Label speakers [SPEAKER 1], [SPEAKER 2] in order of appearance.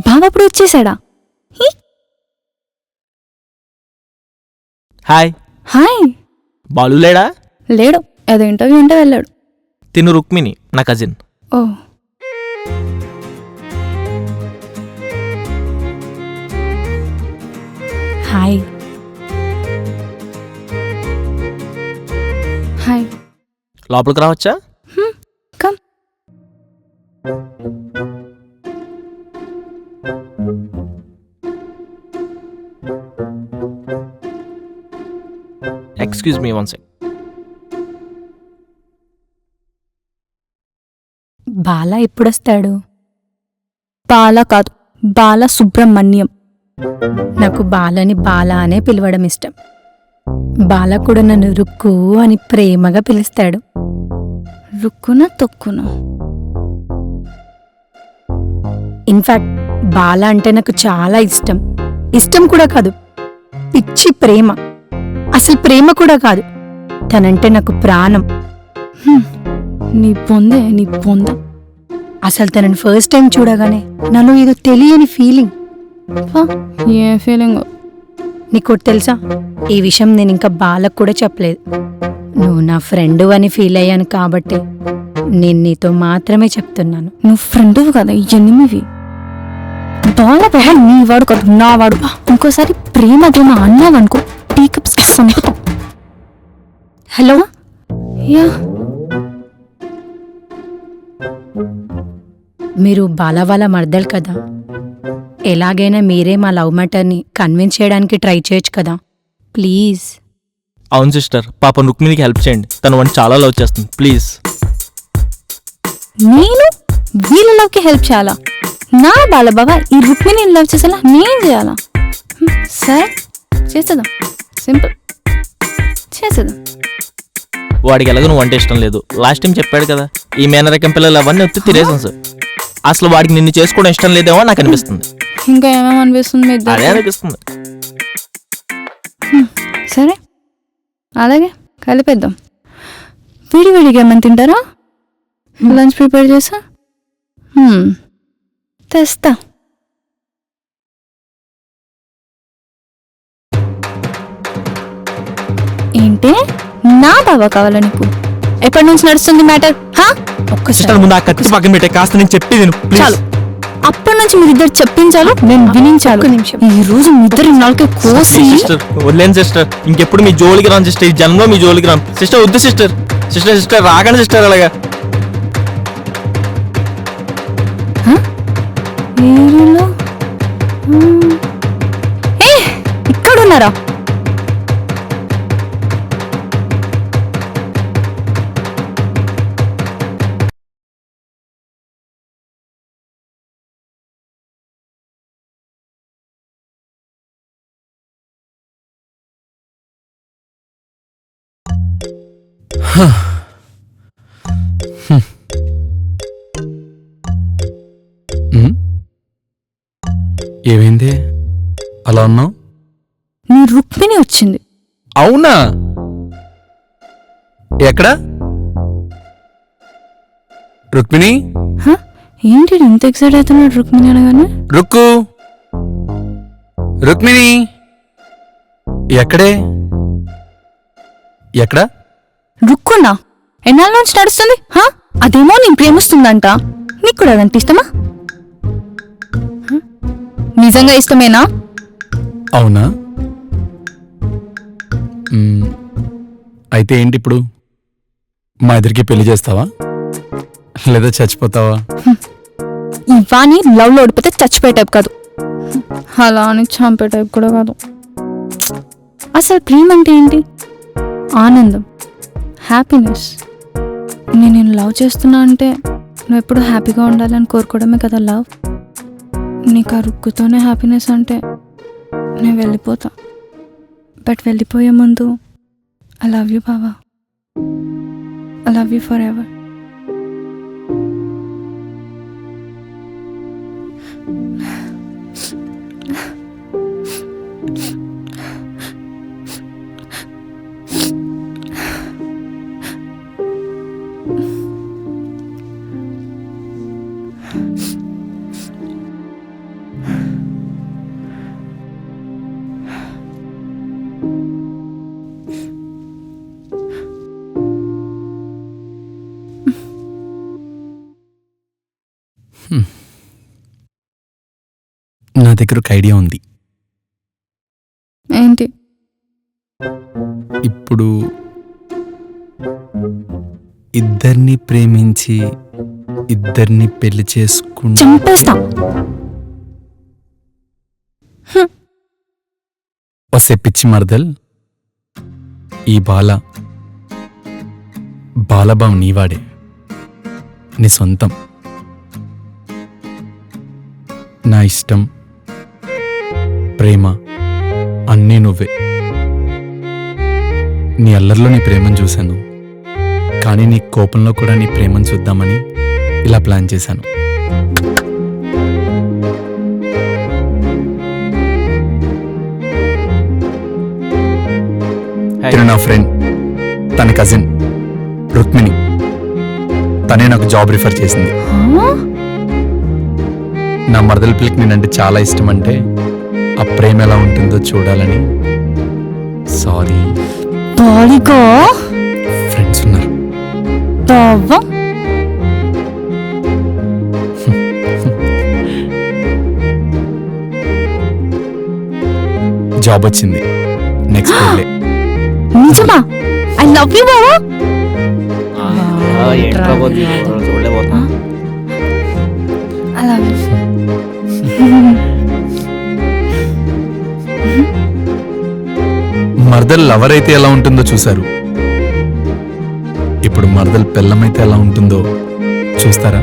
[SPEAKER 1] బావ అప్పుడు వచ్చేసాడా?
[SPEAKER 2] Hi
[SPEAKER 1] hi.
[SPEAKER 2] Balu లేడా?
[SPEAKER 1] లేడు, ఏదో ఇంటర్వ్యూ ఉంటే వెళ్ళాడు.
[SPEAKER 2] తిను రుక్మిణి, నా కజిన్.
[SPEAKER 1] ఓ,
[SPEAKER 3] హాయ్.
[SPEAKER 1] హాయ్.
[SPEAKER 2] లోపలికి రావచ్చా?
[SPEAKER 1] Come.
[SPEAKER 2] Excuse me one sec.
[SPEAKER 3] Bala ఎప్పుడొస్తాడు?
[SPEAKER 1] బాల కాదు, బాల సుబ్రహ్మణ్యం.
[SPEAKER 3] నాకు బాలని బాలా అనే పిలవడం ఇష్టం. బాల కూడా నన్ను రుక్కు అని ప్రేమగా పిలుస్తాడు.
[SPEAKER 1] రుక్కున తొక్కున.
[SPEAKER 3] ఇన్ఫాక్ట్ బాల అంటే నాకు చాలా ఇష్టం. ఇష్టం కూడా కాదు, పిచ్చి ప్రేమ. అసలు ప్రేమ కూడా కాదు, తనంటే నాకు ప్రాణం.
[SPEAKER 1] నీ పొందే, నీ పొంద.
[SPEAKER 3] అసలు తనని ఫస్ట్ టైం చూడగానే నాలో ఏదో తెలియని ఫీలింగ్.
[SPEAKER 1] ఏ ఫీలింగ్?
[SPEAKER 3] నీకోటి తెలుసా, ఈ విషయం నేను ఇంకా బాలకు కూడా చెప్పలేదు. నువ్వు నా ఫ్రెండు అని ఫీల్ అయ్యాను కాబట్టి నేను నీతో మాత్రమే చెప్తున్నాను.
[SPEAKER 1] నువ్వు ఫ్రెండ్ కదా, ఎనిమివి. బాల బహ నీవాడు కాదు, నావాడు. ఇంకోసారి ప్రేమ ప్రేమ అన్నావనుకో, టీ కప్స్ సంపుతాం.
[SPEAKER 3] హలో.
[SPEAKER 1] యా.
[SPEAKER 3] మీరు బాల వాళ్ళ మర్దలు కదా, ఎలాగైనా మీరే మా లవ్ మ్యాటర్ని కన్విన్స్ చేయడానికి ట్రై చేయొచ్చు కదా, ప్లీజ్.
[SPEAKER 2] అవును సిస్టర్, పాప రుక్మిణికి హెల్ప్ చేయండి. తను వాడిని చాలా లవ్ చేస్తుంది, ప్లీజ్.
[SPEAKER 1] నేను వీళ్ళలోకి హెల్ప్ చేయాలా? నా బాల బాబా ఈ రుక్మిణిని లవ్ చేసేలా నేను చేయాలా? సరే చేసేద్దాం, సింపుల్ చేసేద్దాం.
[SPEAKER 2] వాడికి ఎలాగో నువ్వు అంటే ఇష్టం లేదు. లాస్ట్ టైం చెప్పాడు కదా, ఈ మేనరకం పిల్లలు అవన్నీ వచ్చి తినేసాను సార్. అసలు వాడికి నిన్ను చేసుకోవడం ఇష్టం లేదేమో నాకు అనిపిస్తుంది.
[SPEAKER 1] ఇంకా ఏమేమి అనిపిస్తుంది?
[SPEAKER 2] అదే అనిపిస్తుంది.
[SPEAKER 1] సరే అలాగే కలిపేద్దాం. విడివిడిగా ఏమని తింటారా? లంచ్ ప్రిపేర్ చేసా, తెస్తా. ఏంటి నా బావ కావాలా నీకు? ఎప్పటి నుంచి నడుస్తుంది మ్యాటర్?
[SPEAKER 2] సిస్టర్ ముందు ఆ కత్తి పక్కన పెట్టే, కాస్త నేను చెప్పేది
[SPEAKER 1] చాలు. అప్పటి నుంచి మీరిద్దరు చెప్పించాలు, నేను వినించాలు. ఈ రోజు మీ ఇద్దరు నాలుకే కోసి.
[SPEAKER 2] సిస్టర్ వదిలేను సిస్టర్, ఇంకెప్పుడు మీ జోలికి రాను సిస్టర్. ఈ జన్మలో మీ జోలికి రాను సిస్టర్. వద్దు సిస్టర్. సిస్టర్ సిస్టర్ రాకండి సిస్టర్. అలాగా
[SPEAKER 1] ఇక్కడున్నారా?
[SPEAKER 4] ఏమైంది అలా ఉన్నావు?
[SPEAKER 1] నీ రుక్మిణి వచ్చింది.
[SPEAKER 4] అవునా? ఎక్కడ రుక్మిణి?
[SPEAKER 1] ఏంటి ఇంత ఎక్సైట్ అవుతున్నాడు రుక్మిణి అనగానే?
[SPEAKER 4] రుక్కు, రుక్మిణి ఎక్కడే? ఎక్కడ?
[SPEAKER 1] రుక్కున్నా ఎన్నాళ్ళ నుంచి నడుస్తుంది? అదేమో నేను ప్రేమిస్తుందంట. నీకు కూడా అదంటే ఇష్టమా? నిజంగా ఇష్టమేనా?
[SPEAKER 4] అవునా? అయితే ఏంటి ఇప్పుడు? మా ఇద్దరికి పెళ్లి చేస్తావా లేదా చచ్చిపోతావా?
[SPEAKER 1] ఇవాని లవ్ లో ఓడిపోతే చచ్చిపోయే టైప్ కాదు, అలా అని చంపే టైప్ కూడా కాదు. అసలు ప్రేమ అంటే ఏంటి? ఆనందం, హ్యాపీనెస్. నేను లవ్ చేస్తున్నా అంటే నువ్వు ఎప్పుడు హ్యాపీగా ఉండాలని కోరుకోవడమే కదా లవ్. నీకు ఆ రుక్కుతోనే హ్యాపీనెస్ అంటే నేను వెళ్ళిపోతా. బట్ వెళ్ళిపోయే ముందు ఐ లవ్ యూ బావా, I love you for ever.
[SPEAKER 4] నా దగ్గర ఒక ఐడియా ఉంది.
[SPEAKER 1] ఏంటి?
[SPEAKER 4] ఇప్పుడు ఇద్దరిని ప్రేమించి ఇద్దరిని పెళ్లి చేసుకుంటే
[SPEAKER 1] చంపేస్తా.
[SPEAKER 4] వస్తే పిచ్చి మరదల్, ఈ బాలబాం నీవాడే, నీ సొంతం. నా ఇష్టం, ప్రేమ అన్నీ నువ్వే. నీ అల్లరిలో నీ ప్రేమను చూశాను, కానీ నీ కోపంలో కూడా నీ ప్రేమను చూద్దామని ఇలా ప్లాన్ చేశాను. తిను నా ఫ్రెండ్, తన కజిన్ రుక్మిణి. తనే నాకు జాబ్ రిఫర్ చేసింది. నా మరదల పిల్లకి నేనంటే చాలా ఇష్టం, అంటే ఆ ప్రేమ ఎలా ఉంటుందో చూడాలని. సారీ,
[SPEAKER 1] బాలిగా
[SPEAKER 4] ఫ్రెండ్స్ ఉన్నారు.
[SPEAKER 1] బావా
[SPEAKER 4] జాబ్ వచ్చింది, నెక్స్ట్ డే.
[SPEAKER 1] నిజమా? ఐ లవ్ యూ బావా.
[SPEAKER 2] చూడలేకపోతున్నా.
[SPEAKER 1] I love you.
[SPEAKER 4] మరదల్ లవర్ అయితే ఎలా ఉంటుందో చూశారు, ఇప్పుడు మరదల్ పెళ్ళమైతే ఎలా ఉంటుందో చూస్తారా?